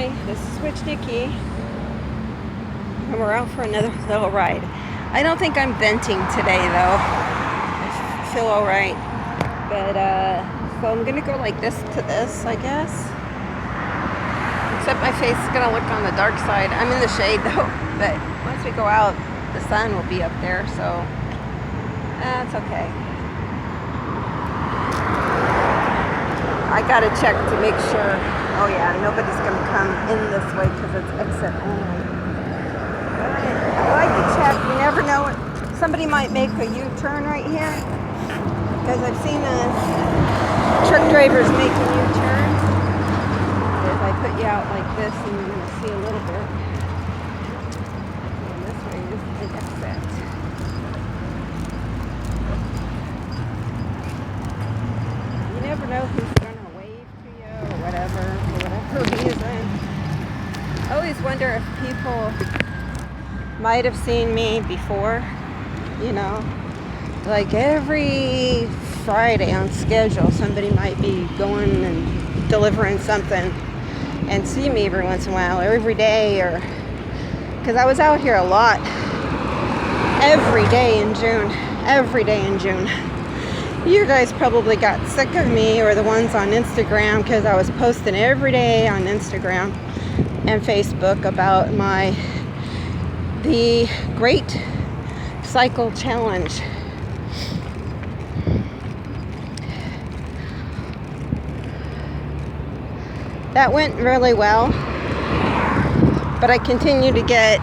Hi, this is Witch Nikki, and we're out for another little ride. I don't think I'm venting today though. I feel alright. But, so I'm gonna go like this to this, I guess. Except my face is gonna look on the dark side. I'm in the shade though, but once we go out, the sun will be up there, so that's okay. I gotta check to make sure. Oh yeah, nobody's gonna come in this way because it's exit only. I like to check. You never know. Somebody might make a U-turn right here because I've seen truck drivers making U-turns. If I put you out like this, and you're gonna see a little bit. And this way is the exit. You never know who's gonna wave to you or whatever, for whatever reason. I always wonder if people might have seen me before, you know, like every Friday on schedule, somebody might be going and delivering something and see me every once in a while, or every day, or because I was out here a lot every day in June. You guys probably got sick of me, or the ones on Instagram, because I was posting every day on Instagram and Facebook about the Great Cycle Challenge. That went really well, but I continue to get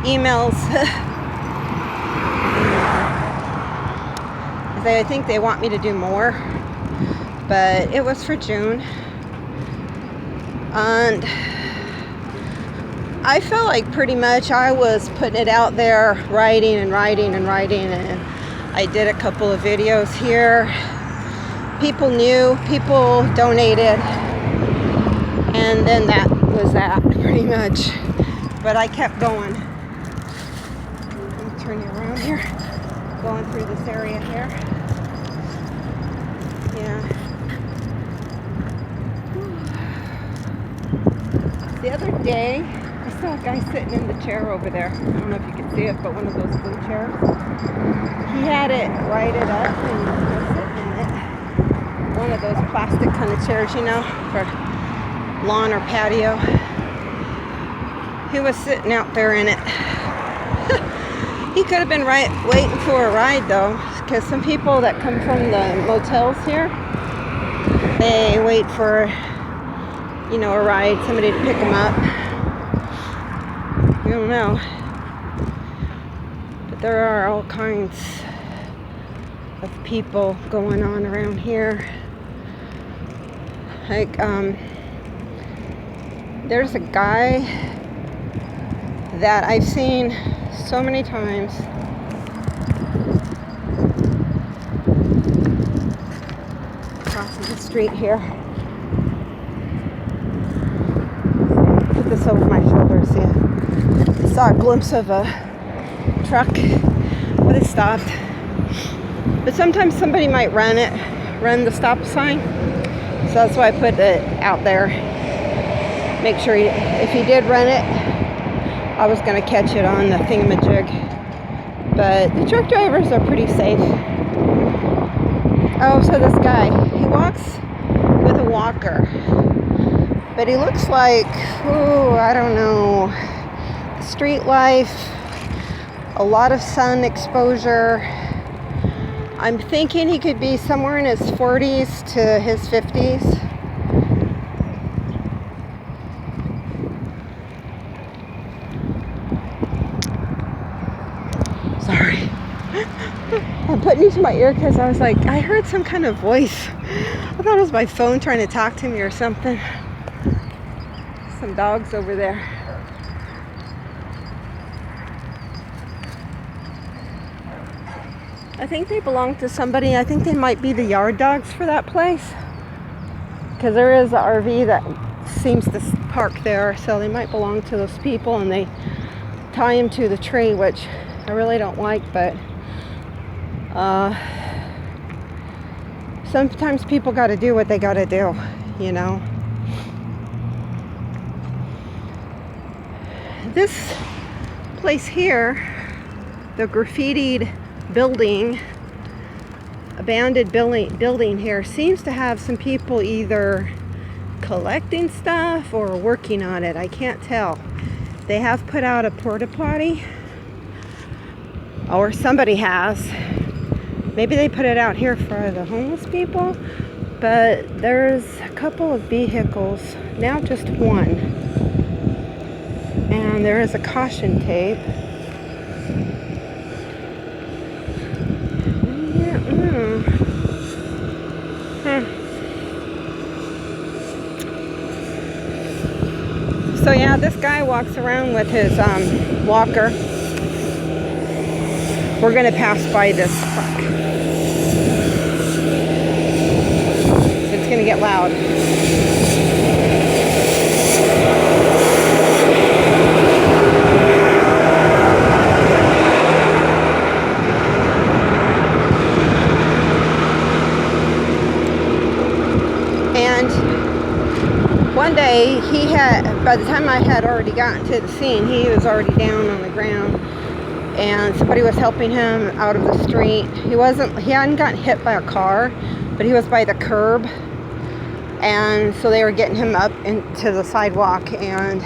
emails. I think they want me to do more, but it was for June, and I felt like pretty much I was putting it out there, writing, and I did a couple of videos here. People knew, people donated, and then that was that pretty much. But I kept going. Let me turn you around here. Going through this area here. Yeah. The other day, I saw a guy sitting in the chair over there. I don't know if you can see it, but one of those blue chairs. He had it righted up and was sitting in it. One of those plastic kind of chairs, you know, for lawn or patio. He was sitting out there in it. He could have been waiting for a ride though, because some people that come from the motels here, they wait for, you know, a ride, somebody to pick them up. I don't know, but there are all kinds of people going on around here. Like, there's a guy that I've seen so many times. Crossing the street here. Put this over my shoulder, see it. Saw a glimpse of a truck, but it stopped. But sometimes somebody might run the stop sign. So that's why I put it out there. Make sure if he did run it, I was going to catch it on the thingamajig. But the truck drivers are pretty safe. Oh, so this guy, he walks with a walker. But he looks like, I don't know, street life, a lot of sun exposure. I'm thinking he could be somewhere in his 40s to his 50s. Sorry. I'm putting you to my ear because I was like, I heard some kind of voice. I thought it was my phone trying to talk to me or something. Some dogs over there. I think they belong to somebody. I think they might be the yard dogs for that place. Because there is an RV that seems to park there. So they might belong to those people, and they tie him to the tree, which I really don't like, but sometimes people got to do what they got to do, you know. this place here, the graffitied building, abandoned building here, seems to have some people either collecting stuff or working on it. I can't tell. They have put out a porta potty, or somebody has. Maybe they put it out here for the homeless people, but there's a couple of vehicles, now just one, and there is a caution tape. So yeah, this guy walks around with his walker. We're gonna pass by this truck. It's gonna get loud. And one day he had, by the time I had already gotten to the scene, he was already down on the ground, and somebody was helping him out of the street. He hadn't gotten hit by a car, but he was by the curb, and so they were getting him up into the sidewalk, and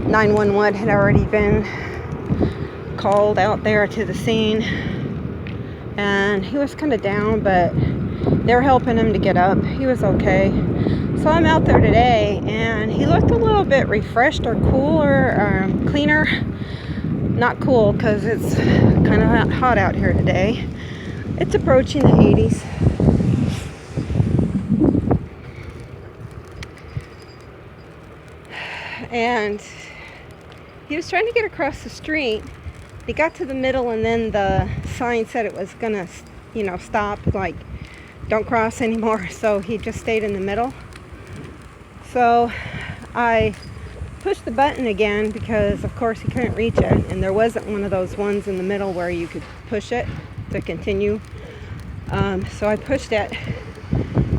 911 had already been called out there to the scene, and he was kind of down, but they were helping him to get up. He was okay. So I'm out there today, and he looked a little bit refreshed or cooler, cleaner. Not cool because it's kind of hot out here today. It's approaching the 80s. And he was trying to get across the street. He got to the middle, and then the sign said it was gonna, stop, like, don't cross anymore. So he just stayed in the middle. So I pushed the button again because, of course, he couldn't reach it, and there wasn't one of those ones in the middle where you could push it to continue. So I pushed it,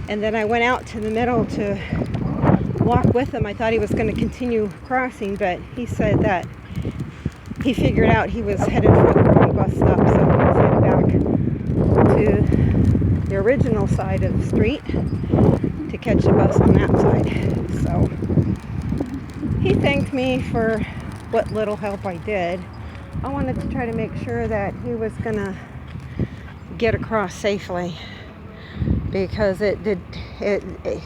and then I went out to the middle to walk with him. I thought he was going to continue crossing, but he said that he figured out he was headed for the wrong bus stop, so he was headed back to the original side of the street to catch a bus on that side. So he thanked me for what little help I did. I wanted to try to make sure that he was gonna get across safely, because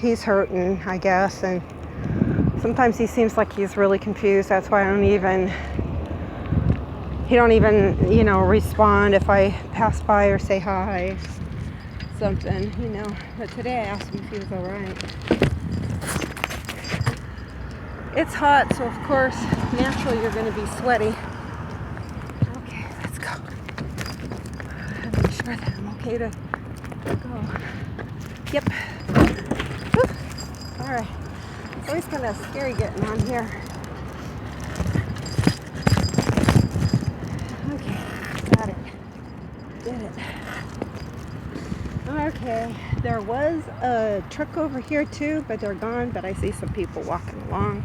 he's hurting, I guess, and sometimes he seems like he's really confused. That's why he don't even respond if I pass by or say hi, something, but today I asked him if he was all right. It's hot, so of course, naturally you're going to be sweaty. Okay, let's go. Make sure that I'm okay to go. Yep. Whew. All right. It's always kind of scary getting on here. Okay, got it. Did it. Okay, there was a truck over here too, but they're gone, but I see some people walking along.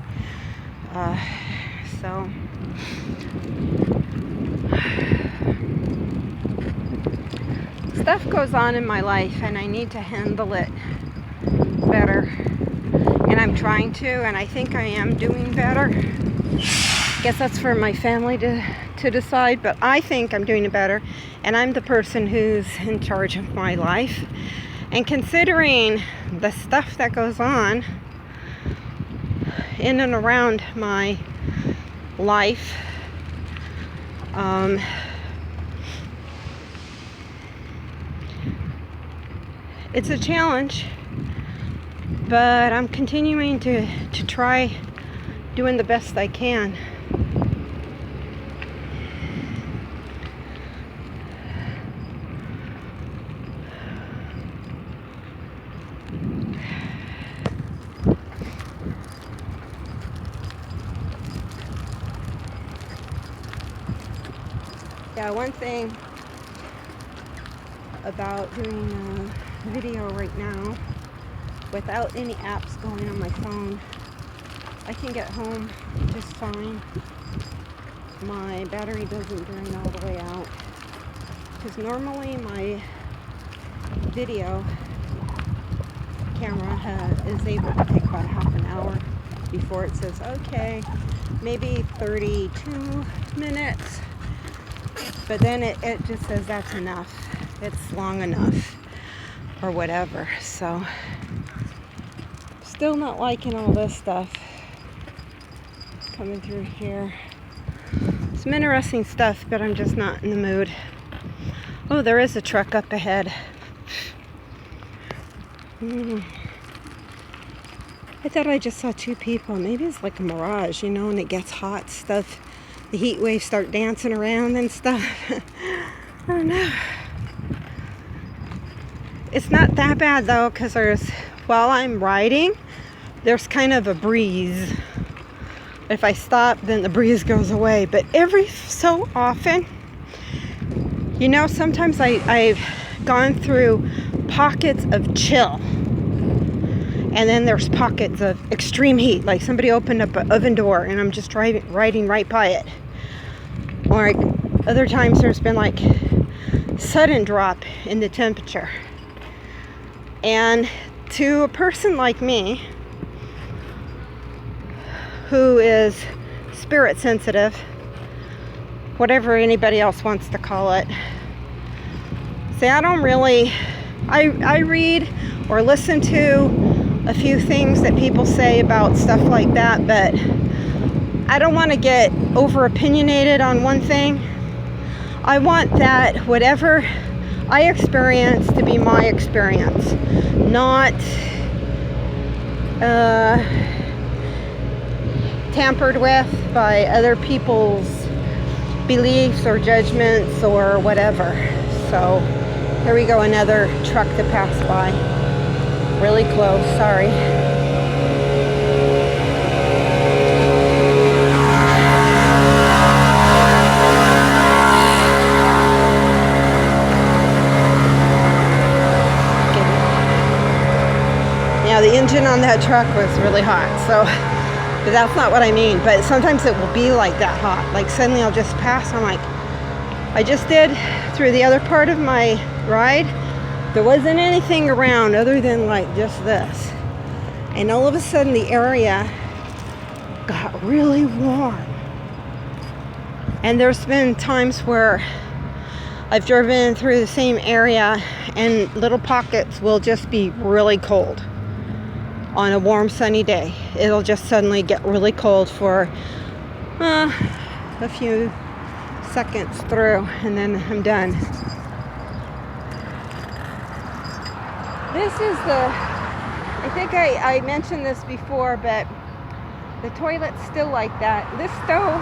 So stuff goes on in my life, and I need to handle it better, and I'm trying to, and I think I am doing better. I guess that's for my family to decide, but I think I'm doing it better, and I'm the person who's in charge of my life. And considering the stuff that goes on in and around my life, it's a challenge, but I'm continuing to try doing the best I can. Yeah, one thing about doing a video right now without any apps going on my phone, I can get home just fine. my battery doesn't drain all the way out. Because normally my video camera is able to take about half an hour before it says, okay, maybe 32 minutes. But then it just says that's enough. It's long enough or whatever. So still not liking all this stuff coming through here. Some interesting stuff, but I'm just not in the mood. Oh, there is a truck up ahead. I thought I just saw two people. Maybe it's like a mirage, you know, when it gets hot, stuff, the heat waves start dancing around and stuff. I don't know. It's not that bad though, because while I'm riding, there's kind of a breeze. If I stop, then the breeze goes away. But every so often, you know, sometimes I've gone through pockets of chill. And then there's pockets of extreme heat. Like somebody opened up an oven door and I'm just riding right by it. Or other times there's been like sudden drop in the temperature. And to a person like me, who is spirit sensitive, whatever anybody else wants to call it. See, I don't really, I read or listen to a few things that people say about stuff like that, but I don't want to get over opinionated on one thing. I want that whatever I experience to be my experience, not tampered with by other people's beliefs or judgments or whatever. So here we go, another truck to pass by. Really close, sorry. Yeah, the engine on that truck was really hot, so, but that's not what I mean. But sometimes it will be like that hot. Like suddenly I'll just pass, I'm like, I just did through the other part of my ride. There wasn't anything around other than like just this. And all of a sudden the area got really warm. And there's been times where I've driven through the same area and little pockets will just be really cold. On a warm sunny day, it'll just suddenly get really cold for a few seconds through, and then I'm done. This is I think I mentioned this before, but the toilet's still like that. This stove,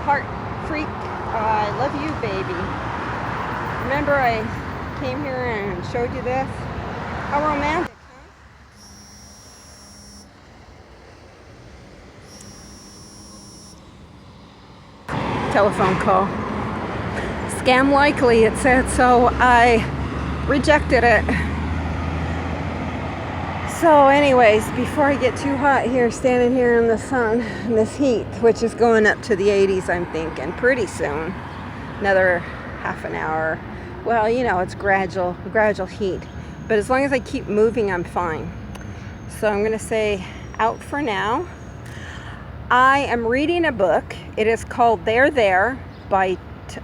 heart freak, I love you, baby. Remember I came here and showed you this? How romantic. Telephone call. Scam likely, it said, so I rejected it. So anyways, before I get too hot here, standing here in the sun, in this heat, which is going up to the 80s, I'm thinking, pretty soon. Another half an hour. Well, you know, it's gradual heat. But as long as I keep moving, I'm fine. So I'm going to say out for now. I am reading a book. It is called There There, by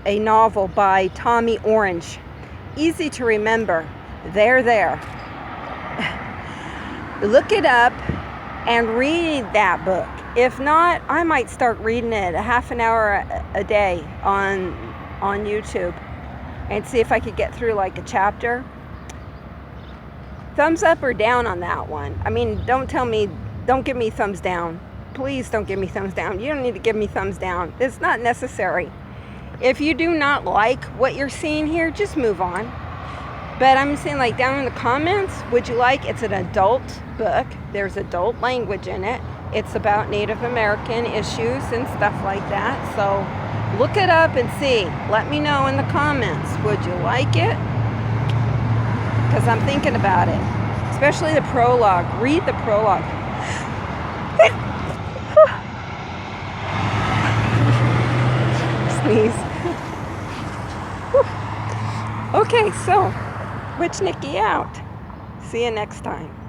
a novel by Tommy Orange. Easy to remember. There There. Look it up and read that book. If not, I might start reading it a half an hour a day on YouTube and see if I could get through like a chapter. Thumbs up or down on that one. I mean, don't give me thumbs down. Please don't give me thumbs down. You don't need to give me thumbs down. It's not necessary. If you do not like what you're seeing here, just move on. But I'm saying, like, down in the comments, would you like, it's an adult book. There's adult language in it. It's about Native American issues and stuff like that. So look it up and see. Let me know in the comments. Would you like it? Because I'm thinking about it. Especially the prologue. Read the prologue. Okay, so, Witch Nikki out. See you next time.